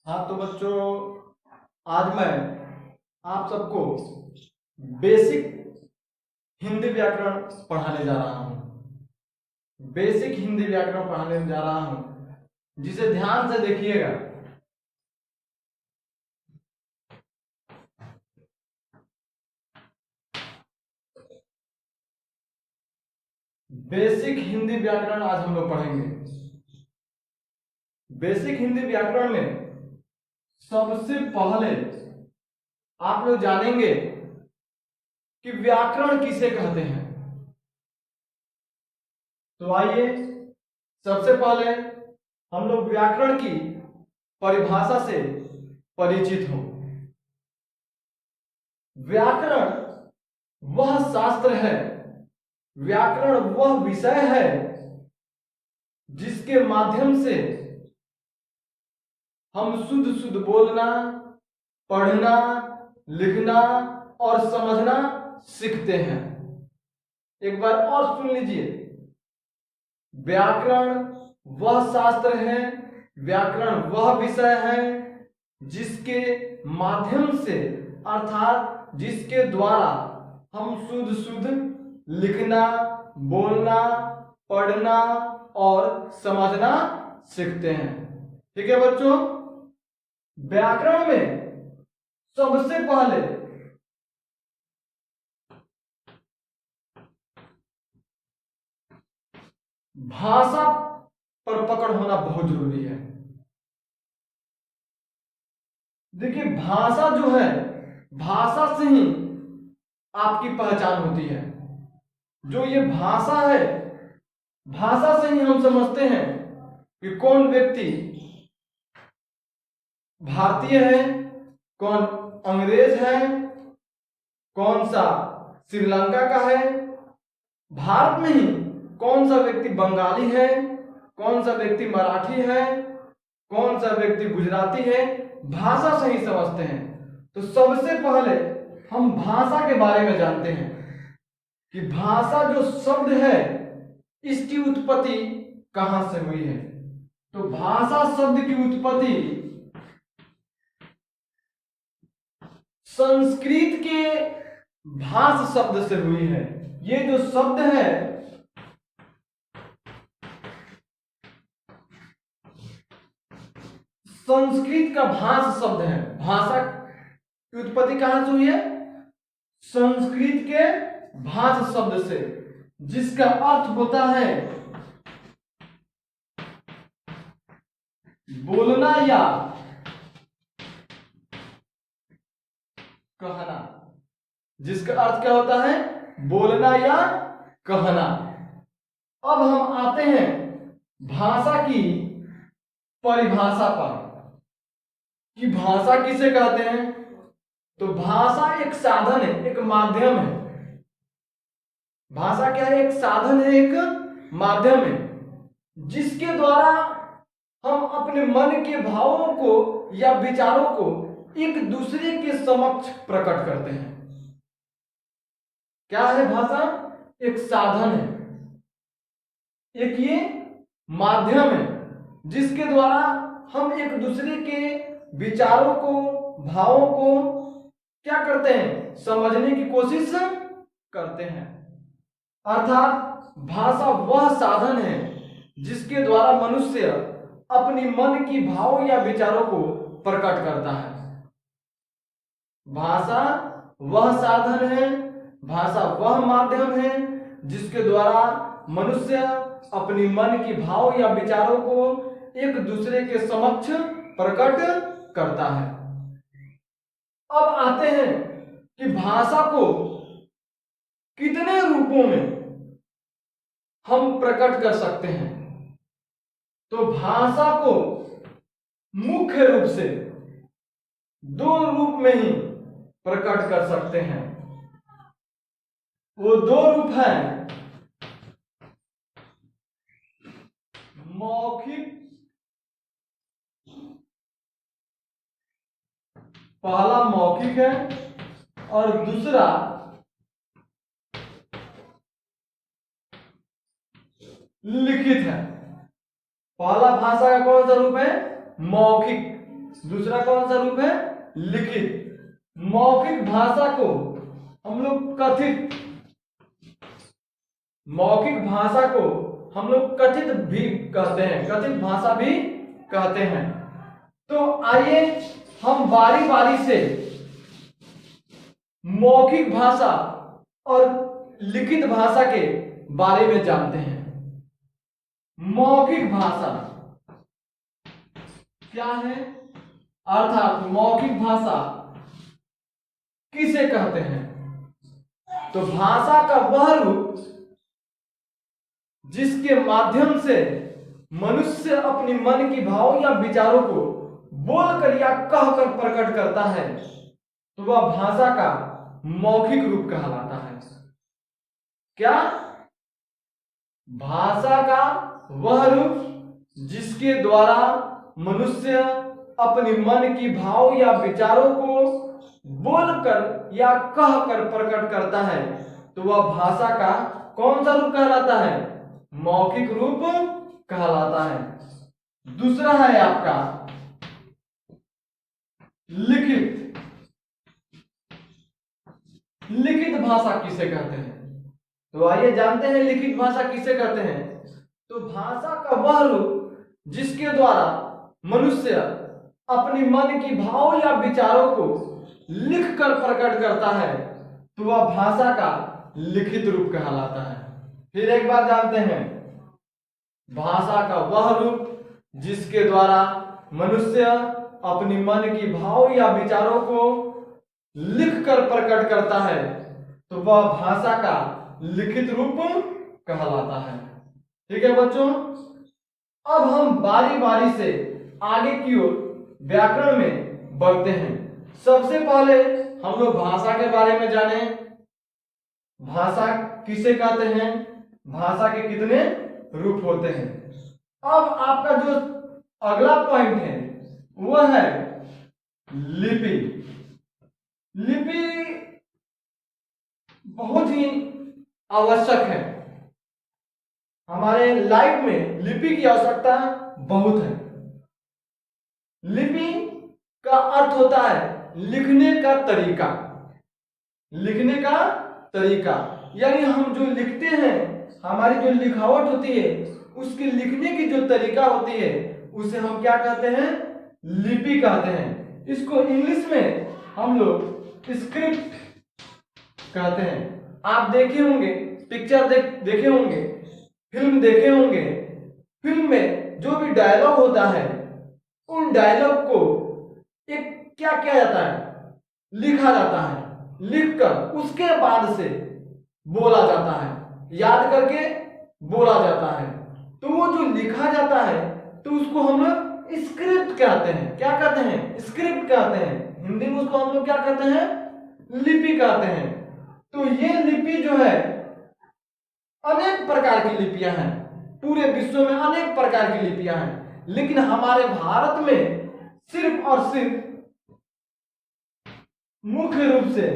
हाँ तो बच्चों, आज मैं आप सबको बेसिक हिंदी व्याकरण पढ़ाने जा रहा हूँ। बेसिक हिंदी व्याकरण पढ़ाने जा रहा हूँ, जिसे ध्यान से देखिएगा। बेसिक हिंदी व्याकरण आज हम लोग पढ़ेंगे। बेसिक हिंदी व्याकरण में सबसे पहले आप लोग जानेंगे कि व्याकरण किसे कहते हैं। तो आइए सबसे पहले हम लोग व्याकरण की परिभाषा से परिचित हों। व्याकरण वह शास्त्र है, व्याकरण वह विषय है जिसके माध्यम से हम शुद्ध शुद्ध बोलना, पढ़ना, लिखना और समझना सीखते हैं। एक बार और सुन लीजिए, व्याकरण वह शास्त्र है, व्याकरण वह विषय है जिसके माध्यम से अर्थात जिसके द्वारा हम शुद्ध शुद्ध लिखना, बोलना, पढ़ना और समझना सीखते हैं। ठीक है बच्चों, व्याकरण में सबसे पहले भाषा पर पकड़ होना बहुत जरूरी है। देखिए, भाषा जो है, भाषा से ही आपकी पहचान होती है। जो ये भाषा है, भाषा से ही हम समझते हैं कि कौन व्यक्ति भारतीय है, कौन अंग्रेज है, कौन सा श्रीलंका का है, भारत में ही कौन सा व्यक्ति बंगाली है, कौन सा व्यक्ति मराठी है, कौन सा व्यक्ति गुजराती है, भाषा से ही समझते हैं। तो सबसे पहले हम भाषा के बारे में जानते हैं कि भाषा जो शब्द है, इसकी उत्पत्ति कहां से हुई है। तो भाषा शब्द की उत्पत्ति संस्कृत के भाष शब्द से हुई है। ये जो शब्द है, संस्कृत का भाष शब्द है। भाषा की उत्पत्ति कहां से हुई है? संस्कृत के भाष शब्द से, जिसका अर्थ होता है बोलना या कहना। जिसका अर्थ क्या होता है? बोलना या कहना। अब हम आते हैं भाषा की परिभाषा पर कि भाषा किसे कहते हैं। तो भाषा एक साधन है, एक माध्यम है। भाषा क्या है? एक साधन है, एक माध्यम है, जिसके द्वारा हम अपने मन के भावों को या विचारों को एक दूसरे के समक्ष प्रकट करते हैं। क्या है भाषा? एक साधन है, एक ये माध्यम है, जिसके द्वारा हम एक दूसरे के विचारों को, भावों को क्या करते हैं? समझने की कोशिश करते हैं। अर्थात भाषा वह साधन है जिसके द्वारा मनुष्य अपनी मन की भाव या विचारों को प्रकट करता है। भाषा वह साधन है, भाषा वह माध्यम है जिसके द्वारा मनुष्य अपनी मन की भाव या विचारों को एक दूसरे के समक्ष प्रकट करता है। अब आते हैं कि भाषा को कितने रूपों में हम प्रकट कर सकते हैं। तो भाषा को मुख्य रूप से दो रूप में ही प्रकट कर सकते हैं। वो दो रूप हैं, मौखिक, पहला मौखिक है और दूसरा लिखित है। पहला भाषा का कौन सा रूप है? मौखिक, दूसरा कौन सा रूप है? लिखित। मौखिक भाषा को हम लोग कथित, मौखिक भाषा को हम लोग कथित भी कहते हैं, कथित भाषा भी कहते हैं। तो आइए हम बारी बारी से मौखिक भाषा और लिखित भाषा के बारे में जानते हैं। मौखिक भाषा क्या है, अर्थात मौखिक भाषा किसे कहते हैं? तो भाषा का वह रूप जिसके माध्यम से मनुष्य अपनी मन की भाव या विचारों को बोलकर या कहकर प्रकट करता है, तो वह भाषा का मौखिक रूप कहलाता है। क्या? भाषा का वह रूप जिसके द्वारा मनुष्य अपनी मन की भाव या विचारों को बोलकर या कहकर प्रकट करता है, तो वह भाषा का कौन सा रूप कहलाता है? मौखिक रूप कहलाता है। दूसरा है आपका लिखित। लिखित भाषा किसे कहते हैं? तो आइए जानते हैं लिखित भाषा किसे कहते हैं। तो भाषा का वह रूप जिसके द्वारा मनुष्य अपनी मन की भाव या विचारों को लिखकर प्रकट करता है, तो वह भाषा का लिखित रूप कहलाता है। फिर एक बार जानते हैं, भाषा का वह रूप जिसके द्वारा मनुष्य अपनी मन की भाव या विचारों को लिखकर प्रकट करता है, तो वह भाषा का लिखित रूप कहलाता है। ठीक है बच्चों, अब हम बारी बारी से आगे की ओर व्याकरण में बढ़ते हैं। सबसे पहले हम लोग भाषा के बारे में जाने। भाषा किसे कहते हैं, भाषा के कितने रूप होते हैं। अब आपका जो अगला पॉइंट है वह है लिपि। लिपि बहुत ही आवश्यक है। हमारे लाइफ में लिपि की आवश्यकता बहुत है। लिपि का अर्थ होता है लिखने का तरीका। लिखने का तरीका यानी हम जो लिखते हैं, हमारी जो लिखावट होती है, उसके लिखने की जो तरीका होती है, उसे हम क्या कहते हैं? लिपि कहते हैं। इसको इंग्लिश में हम लोग स्क्रिप्ट कहते हैं। आप देखे होंगे, पिक्चर देखे होंगे, फिल्म देखे होंगे। फिल्म में जो भी डायलॉग होता है, उन डायलॉग को एक क्या किया जाता है? लिखा जाता है। लिखकर उसके बाद से बोला जाता है, याद करके बोला जाता है। तो वो जो लिखा जाता है, तो उसको हम लोग स्क्रिप्ट कहते हैं। क्या कहते हैं? स्क्रिप्ट कहते हैं। हिंदी में उसको हम लोग क्या कहते हैं? लिपि कहते हैं। तो ये लिपि जो है, अनेक प्रकार की लिपियां हैं। पूरे विश्व में अनेक प्रकार की लिपियां हैं, लेकिन हमारे भारत में सिर्फ और सिर्फ मुख्य रूप से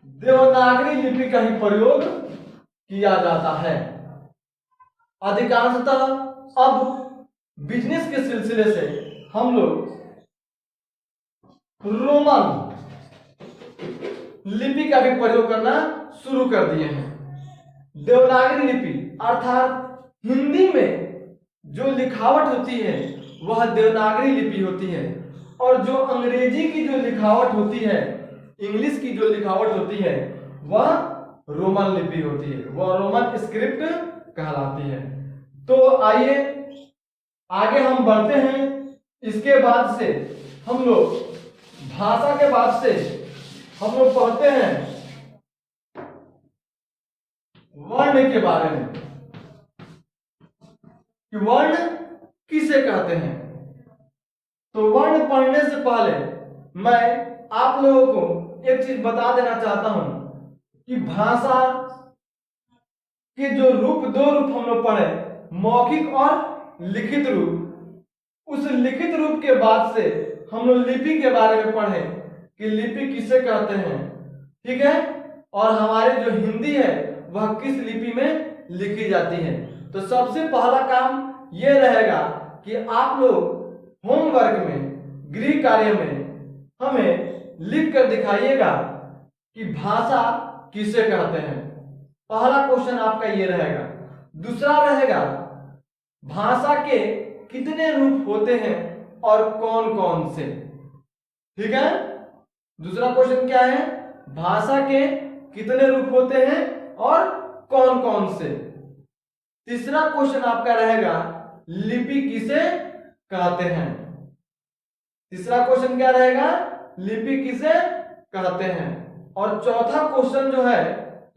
देवनागरी लिपि का ही प्रयोग किया जाता है। अधिकांशतः अब बिजनेस के सिलसिले से हम लोग रोमन लिपि का भी प्रयोग करना शुरू कर दिए हैं। देवनागरी लिपि अर्थात हिंदी में जो लिखावट होती है वह देवनागरी लिपि होती है, और जो अंग्रेजी की जो लिखावट होती है, इंग्लिश की जो लिखावट होती है, वह रोमन लिपि होती है, वह रोमन स्क्रिप्ट कहलाती है। तो आइए आगे हम बढ़ते हैं। इसके बाद से हम लोग भाषा के बाद से हम लोग पढ़ते हैं वर्ण के बारे में कि वर्ण किसे कहते हैं। तो वर्ण पढ़ने से पहले मैं आप लोगों को एक चीज बता देना चाहता हूं कि भाषा के जो रूप, दो रूप हम लोग पढ़े, मौखिक और लिखित रूप। उस लिखित रूप के बाद से हम लोग लिपि के बारे में पढ़े कि लिपि किसे कहते हैं। ठीक है, और हमारी जो हिंदी है वह किस लिपि में लिखी जाती है। तो सबसे पहला काम यह रहेगा कि आप लोग होमवर्क में, गृह कार्य में हमें लिख कर दिखाइएगा कि भाषा किसे कहते हैं। पहला क्वेश्चन आपका ये रहेगा। दूसरा रहेगा भाषा के कितने रूप होते हैं और कौन कौन से। ठीक है, दूसरा क्वेश्चन क्या है, भाषा के कितने रूप होते हैं और कौन कौन से। तीसरा क्वेश्चन आपका रहेगा लिपि किसे कहते हैं। तीसरा क्वेश्चन क्या रहेगा, लिपि किसे कहते हैं। और चौथा क्वेश्चन जो है,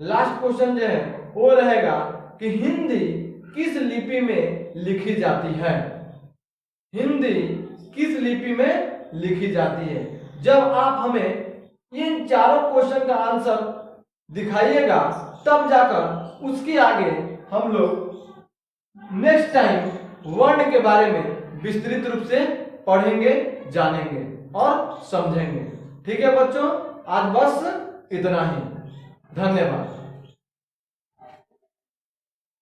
लास्ट क्वेश्चन जो है वो रहेगा कि हिंदी किस लिपि में लिखी जाती है। हिंदी किस लिपि में लिखी जाती है। जब आप हमें इन चारों क्वेश्चन का आंसर दिखाइएगा तब जाकर उसके आगे हम लोग नेक्स्ट टाइम वर्ण के बारे में विस्तृत रूप से पढ़ेंगे, जानेंगे और समझेंगे। ठीक है बच्चों, आज बस इतना ही। धन्यवाद।